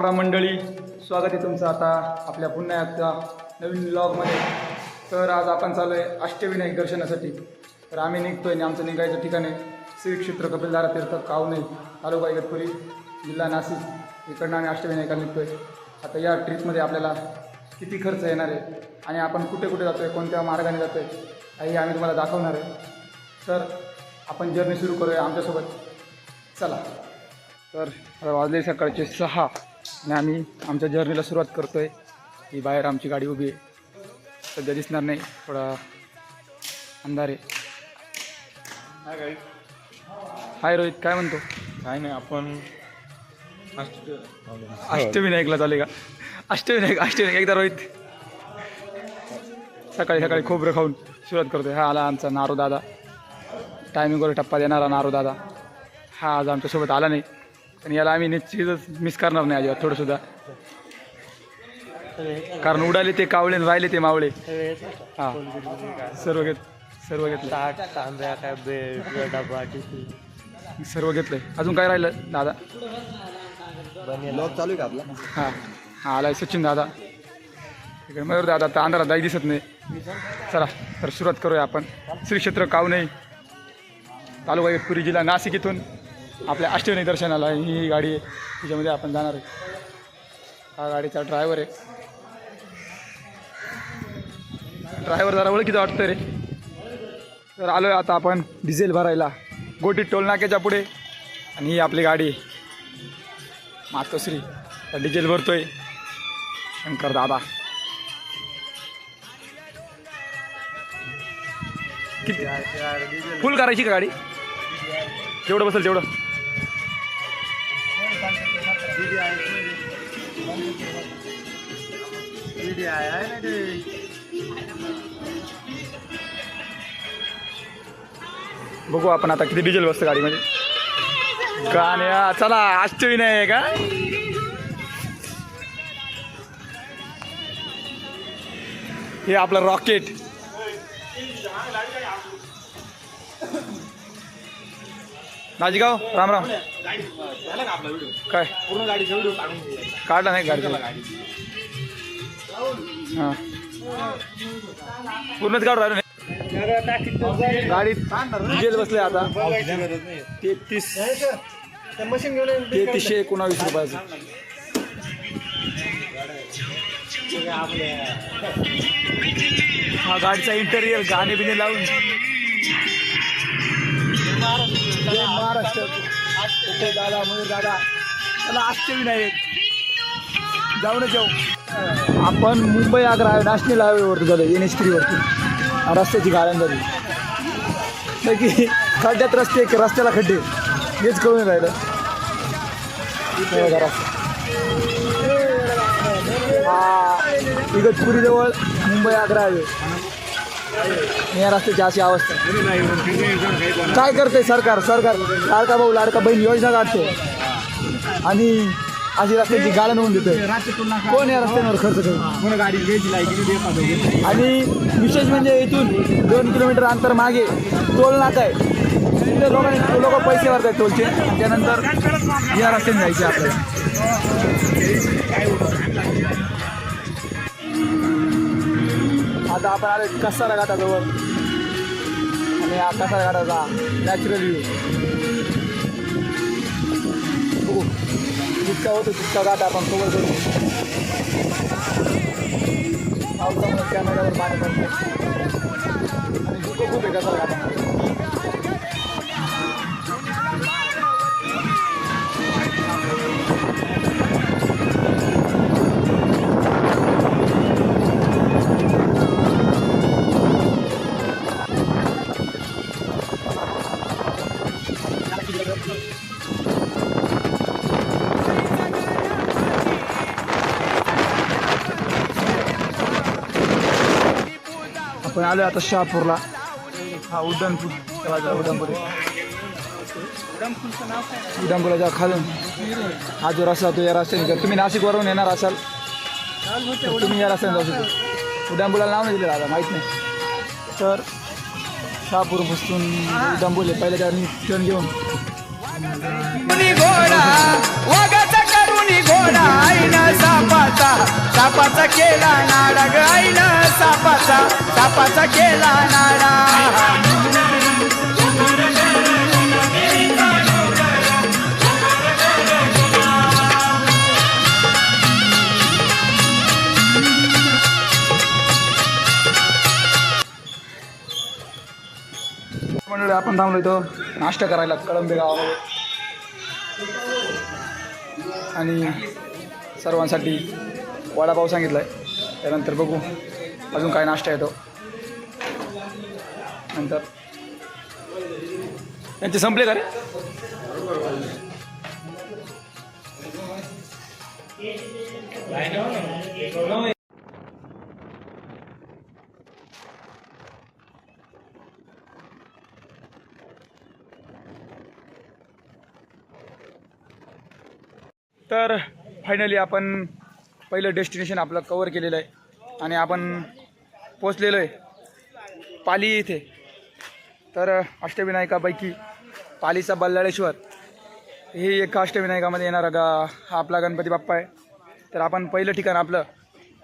राम मंडळी, स्वागत आहे तुमचं आता आपल्या पुन्हा एकदा नवीन ब्लॉगमध्ये. तर आज आपण चालू आहे अष्टविनायक दर्शनासाठी. तर आम्ही निघतोय आणि आमचं निघायचं ठिकाण आहे श्री क्षेत्र कपिलधारा तीर्थ कावणे, तालुका इगतपुरी, जिल्हा नाशिक. इकडनं आम्ही अष्टविनायकाला निघतोय. आता या ट्रिपमध्ये आपल्याला किती खर्च येणार आहे आणि आपण कुठे कुठे जातो आहे, कोणत्या मार्गाने जातो आहे, काही आम्ही तुम्हाला दाखवणार आहे. तर आपण जर्नी सुरू करूया आमच्यासोबत, चला. तर वाजले सकाळचे 6 आणि आम्ही आमच्या जर्नीला सुरुवात करतो आहे. ही बाहेर आमची गाडी उभी आहे, सध्या दिसणार नाही, थोडा अंधार आहे. हाय रोहित, काय म्हणतो? काय नाही, आपण अष्टविनायकला चालेल का? अष्टविनायक एकदा रोहित सकाळी सकाळी खोबरं खाऊन सुरुवात करतोय. हा आला आमचा नारू दादा, टायमिंगवर टप्पा देणारा नारू दादा. हा आज आमच्यासोबत आला नाही, पण याला आम्ही निश्चितच मिस करणार नाही अजिबात थोडंसुद्धा, कारण उडाले ते कावळे राहिले ते मावळे. हां, सर्व घेतलं सर्व घेतलंय. अजून काय राहिलं दादा? ब्लॉग चालू आहे का आपला? हां हां, आलाय सचिन दादा. इकडे मयूर दादा आता अंधारात काही दिसत नाही. चला तर सुरुवात करूया आपण. श्री क्षेत्र कावणे, तालुका इगतपुरी, जिल्हा नाशिक इथून आपल्या अष्टविनायक दर्शनाला ही गाडी आहे, तिच्यामध्ये आपण जाणार आहे. हा गाडीचा ड्रायव्हर आहे. ड्रायव्हर जरा ओळखीचा वाटतं रे. तर आलो आहे आता आपण डिझेल भरायला गोटी टोल नाक्याच्या पुढे, आणि ही आपली गाडी मातोश्री. तर डिझेल भरतोय शंकर दादा. किती फुल करायची का गाडी? जेवढं बसेल तेवढं. बघू आपण आता किती डिझेल बसतं गाडीमध्ये. गाण्या चला, अष्टविनायक का? हे आपलं रॉकेट. नाजीगाव राम राम. काय पूर्ण गाडी काढला नाही गाडीला? हां, पूर्णच काढून राहिलो नाही. गाडीत डिझेल बसले आता 3319 रुपयाचं. हा गाडीचा इंटेरियर गाणे बिणे लावून महाराष्ट्र दादा मयूर दादा. त्याला अष्टविनायक जाऊनच जाऊ. आपण मुंबई आग्रा नॅशनल हायवेवरती झालं, NH3 वरती. रस्त्याची गाड्यां झाली की खड्ड्यात रस्ते, रस्त्याला खड्डे, हेच कळून राहिलं. हा इगतपुरी जवळ मुंबई आग्रा हायवे, या रस्त्याची अशी अवस्था. काय करते सरकार? लाडका भाऊ लाडका बहीण योजना काढते आणि अशी रस्त्याची गाळण होऊन देते. कोण या रस्त्यांवर खर्च करतो? आणि विशेष म्हणजे इथून 2 किलोमीटर अंतर मागे टोल नाका आहे. तिथे लोक पैसे भरत आहेत टोलचे, त्यानंतर या रस्त्याने जायचे आपल्याला. आता आपण आले कसारा घाटाजवळ, आणि हा कसारा घाटाचा नॅचरल व्ह्यू बघू. जितका होतो तितका घाट आपण कव्हर करू. पावसामुळे कॅमेऱ्यावर पाणी पडते आणि धुकं खूप आहे कसारा घाटामध्ये. आपण आलो आता शहापूरला. हा उड्डाणपूल, उड्डाणपुलाच्या खालून हा जो रस्ता तो या रस्त्याने. जर तुम्ही नाशिकवरून येणार असाल तर तुम्ही या रस्त्याने जाऊ शकता. उड्डाणपुलाला नाव नाही दिलं आता, माहीत नाही. तर शहापूर बसून उड्डाणपूल आहे, पहिल्या त्यावर टर्न घेऊन घोडा वाघाचा करुणी घोडा केला नाडा ग आईनं सापाचा केला नाडा मंडळी आपण थांबलो इथं नाश्ता करायला कळंबे गावामध्ये आणि सर्वांसाठी वडापाव सांगितला आहे. त्यानंतर बघू अजून काय नाश्ता येतो. नंतर त्यांचे संपले का रे? तर फायनली आपण पहिलं डेस्टिनेशन आपलं कवर केलेलं आहे आणि आपण पोचलेलो आहे पाली इथे. तर अष्टविनायकापैकी पालीचा बल्लाळेश्वर हे एक अष्टविनायकामध्ये येणारा हा आपला गणपती बाप्पा आहे. तर आपण पहिलं ठिकाण आपलं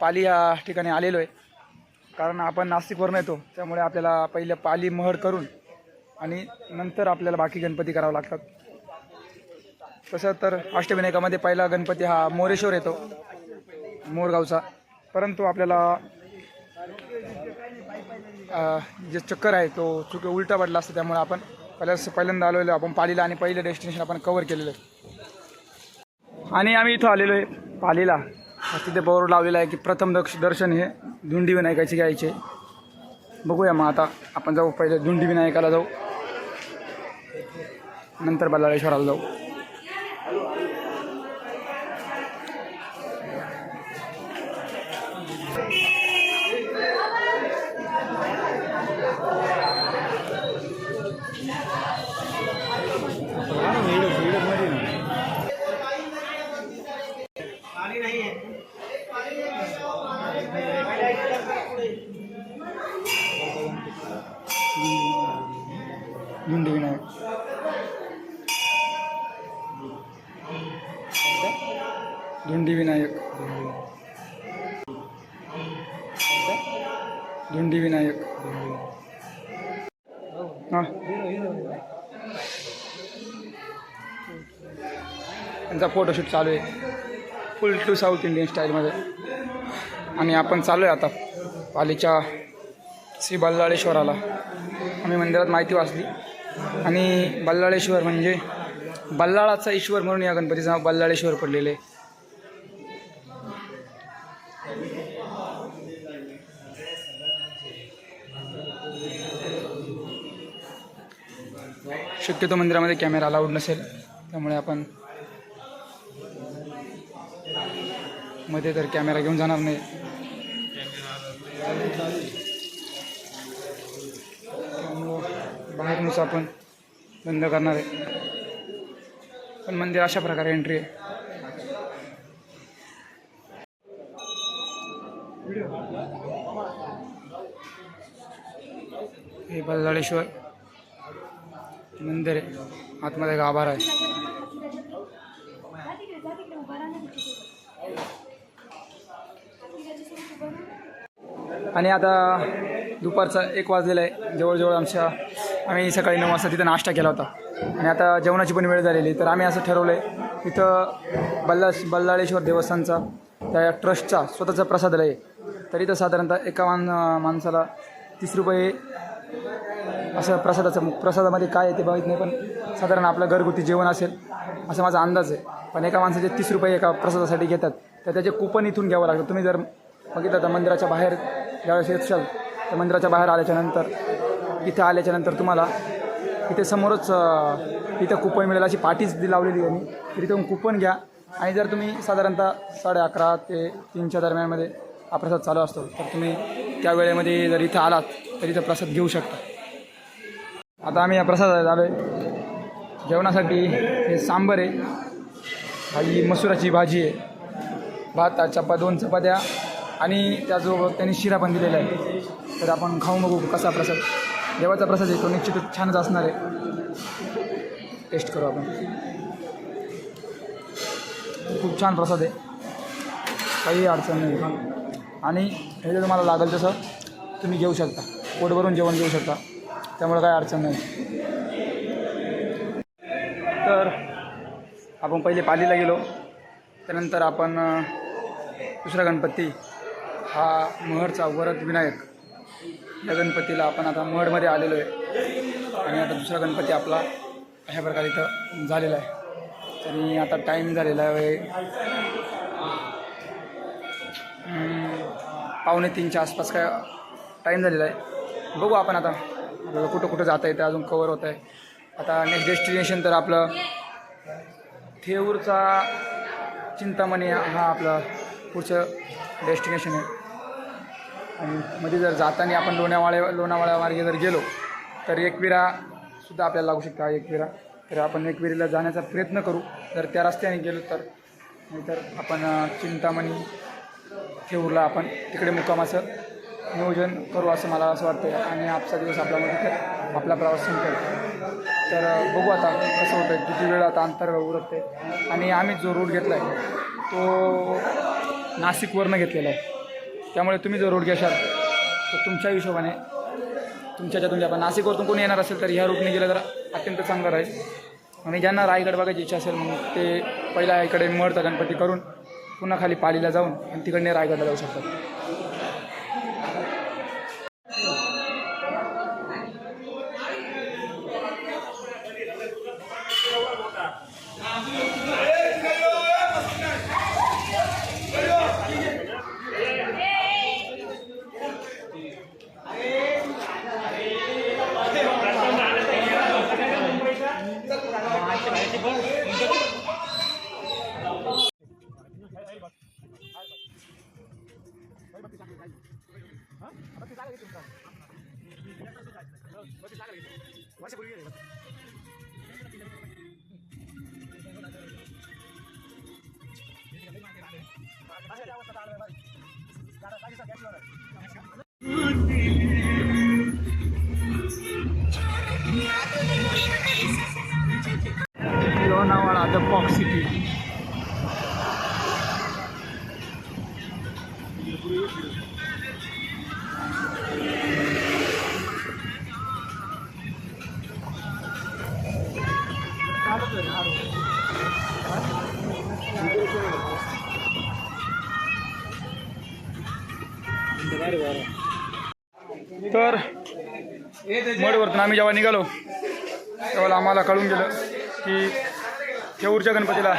पाली या ठिकाणी आलेलो आहे, कारण आपण नाशिकवरून येतो त्यामुळे आपल्याला पहिलं पाली महड करून आणि नंतर आपल्याला बाकी गणपती करावं लागतात. तसं तर अष्टविनायकामध्ये पहिला गणपती हा मोरेश्वर येतो, मोरगावचा. परंतु आपल्याला जे चक्कर आहे तो चुकी उलटा पडला असतं, त्यामुळे आपण पहिल्यांदा आलेलो आपण पालीला आणि पहिलं डेस्टिनेशन आपण कवर केलेलं आहे. आणि आम्ही इथं आलेलो आहे पालीला. तिथे बोर्ड लावलेला आहे की प्रथम दर्शन हे धुंडी विनायकाचे घ्यायचे. बघूया मग आता आपण जाऊ, पहिले धुंडी विनायकाला जाऊ, नंतर बल्लाळेश्वराला जाऊ. धुंडी विनायक धुंडी विनायक धुंडी विनायक हां त्यांचा फोटोशूट चालू आहे फुल टू साऊथ इंडियन स्टाईलमध्ये. आणि आपण चालू आहे आता पालीच्या श्री बल्लाळेश्वराला. आम्ही मंदिरात माहिती वाचली आणि बल्लाळेश्वर म्हणजे बल्लाळाचा ईश्वर म्हणून या गणपतीचं नाव बल्लाळेश्वर पडलेले. शक्यतो मंदिरामध्ये कॅमेरा अलाउड नसेल, त्यामुळे आपण मध्ये तर कॅमेरा घेऊन जाणार नाही. बाहेरूनच आपण बंद करणार आहे. पण मंदिर अशा प्रकारे एंट्री आहे. हे बल्लाळेश्वर मंदिर आहे, आतमध्ये गाभारा आहे. आणि आता दुपारचा 1 वाजलेला आहे जवळजवळ. आम्ही सकाळी 9 वाजता तिथं नाश्ता केला होता आणि आता जेवणाची पण वेळ झालेली. तर आम्ही असं ठरवलं आहे इथं बल्लाळेश्वर देवस्थानचा त्या ट्रस्टचा स्वतःचा प्रसादालय आहे. तर इथं साधारणतः एका माणसाला 30 रुपये असं प्रसादामध्ये काय आहे ते बघित नाही, पण साधारण आपलं घरगुती जेवण असेल असा माझा अंदाज आहे. पण एका माणसाचे 30 रुपये एका प्रसादासाठी घेतात. तर त्याचे कुपन इथून घ्यावं लागतं. तुम्ही जर बघितलं तर मंदिराच्या बाहेर ज्यावेळेस येशाल तर मंदिराच्या बाहेर आल्याच्यानंतर इथं आल्याच्यानंतर तुम्हाला इथे समोरच इथं कुपन मिळेल अशी पाटीच लावलेली आहे मी. तर इथून कुपन घ्या आणि जर तुम्ही साधारणतः 11:30 ते 3च्या दरम्यानमध्ये हा प्रसाद चालू असतो, तर तुम्ही त्या वेळेमध्ये जर इथं आलात तर इथं प्रसाद घेऊ शकता. आता आम्ही या प्रसादाला आलो आहे जेवणासाठी. हे सांबर आहे, भाजी मसुराची भाजी आहे, भात 2 चपात्या आणि त्याचबरोबर त्यांनी शिरा पण दिलेला आहे. तर आपण खाऊन बघू कसा प्रसाद. देवाचा प्रसाद आहे तो निश्चितच छानच असणार आहे. टेस्ट करू आपण. खूप छान प्रसाद आहे, काही अडचण नाही. आणि हे जर तुम्हाला लागेल तसं तुम्ही घेऊ शकता, पोट भरून जेवण घेऊ शकता, त्यामुळे काही अडचण नाही. तर आपण पहिले पालीला गेलो, त्यानंतर आपण दुसरा गणपती हा महडचा वरद विनायक या गणपतीला आपण आता महडमध्ये आलेलो आहे. आणि आता दुसरा गणपती आपला अशा प्रकारे इथं झालेला आहे. तरी आता टाईम झालेला आहे 2:45च्या आसपास काय टाईम झालेला आहे. बघू आपण आता आपल्याला कुठं कुठं जाता येतं, अजून कवर होत आहे. आता नेक्स्ट डेस्टिनेशन तर आपलं थेऊरचा चिंतामणी हा आपलं पुढचं डेस्टिनेशन आहे. आणि मध्ये जर जाताना आपण लोणावळा मार्गे जर गेलो तर एकविरासुद्धा आपल्याला लागू शकतो. हा एकविरा, तर आपण एकविरीला जाण्याचा प्रयत्न करू जर त्या रस्त्याने गेलो तर. नाहीतर आपण चिंतामणी थेऊरला आपण तिकडे मुक्कामाचं नियोजन करू असं मला असं वाटतं. आणि आजचा दिवस आपला प्रवास संपेल. तर बघू आता कसं होतं आहे, किती वेळ आता अंतर उरकते. आणि आम्ही जो रूट घेतला आहे तो नाशिकवरनं घेतलेला आहे. त्यामुळे तुम्ही जो रोड घ्याल तर तुमच्या हिशोबाने तुमच्या आपण नाशिकवरतून कोणी येणार असेल तर ह्या रूटने गेलं तर अत्यंत चांगलं राहील. आणि ज्यांना रायगड बघायची इच्छा असेल मग ते पहिला इकडे महडचा गणपती करून पुन्हा खाली पालीला जाऊन आणि तिकडने रायगडला जाऊ शकतात. Lonavala the pock city. तर मडवरतून आम्ही जेव्हा निघालो तेव्हा आम्हाला कळून गेलं की थेऊरच्या गणपतीला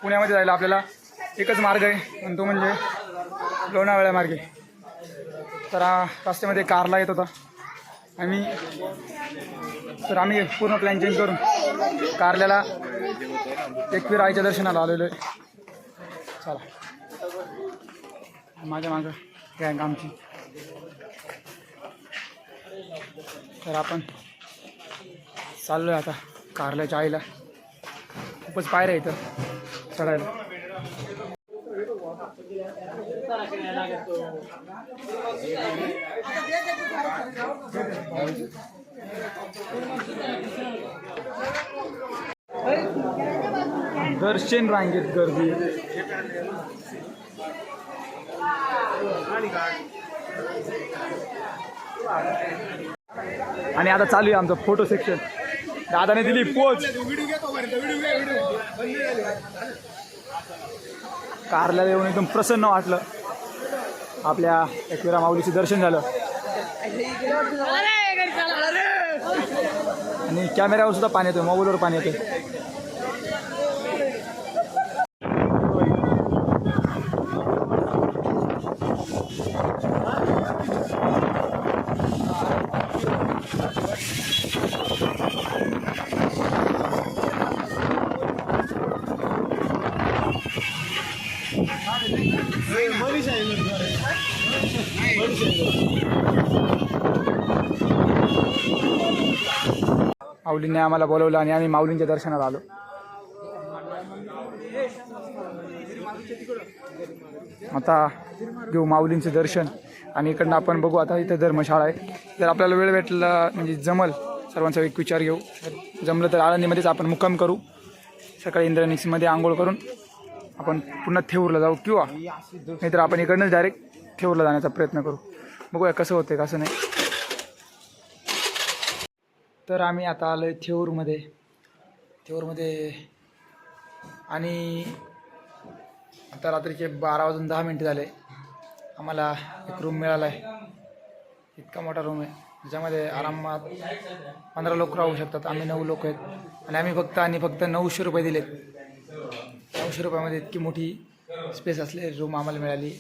पुण्यामध्ये जायला आपल्याला एकच मार्ग आहे आणि तो म्हणजे लोणावळा मार्गे. तर रस्त्यामध्ये कारला येत होता आम्ही पूर्ण प्लॅन चेंज करून कारल्याला एकवीर आईच्या दर्शनाला आलेलो आहे. चला माझ्या मागं गँग आमची. तर आपण चाललो आहे आता कारल्याच्या आईला. खूपच पायऱ्या इथं चढायला. दर्शन रांगेत गर्दी. आणि आता चालू आहे आमचं फोटो सेक्शन. दादाने दिली पोच. कारला येऊन एकदम प्रसन्न वाटलं. आपल्या एकविरा माऊलीचं दर्शन झालं आणि कॅमेऱ्यावर सुद्धा पाणी येतं, मोबाईलवर पाणी येतं. माऊलींनी आम्हाला बोलवलं आणि आम्ही माऊलींच्या दर्शनाला आलो. आता घेऊ माऊलींचं दर्शन आणि इकडनं आपण बघू. आता इथं धर्मशाळा आहे. जर आपल्याला वेळ भेटला म्हणजे जमल सर्वांचा एक विचार घेऊ. जमलं तर आळंदीमध्येच आपण मुक्काम करू. सकाळी इंद्रायणीमध्ये आंघोळ करून आपण पुन्हा थेऊरला जाऊ किंवा नाहीतर आपण इकडनंच डायरेक्ट थेऊरला जाण्याचा प्रयत्न करू. बघूया कसं होतं कसं नाही. तर आम्ही आता आलो आहे थेऊरमध्ये आणि आता रात्रीचे 12:10 झाले. आम्हाला एक रूम मिळाला आहे. इतका मोठा रूम आहे ज्याच्यामध्ये आरामात 15 लोक राहू शकतात. आम्ही 9 लोक आहेत आणि आम्ही फक्त 900 रुपये दिलेत. 900 रुपयामध्ये इतकी मोठी स्पेस असलेली रूम आम्हाला मिळाली.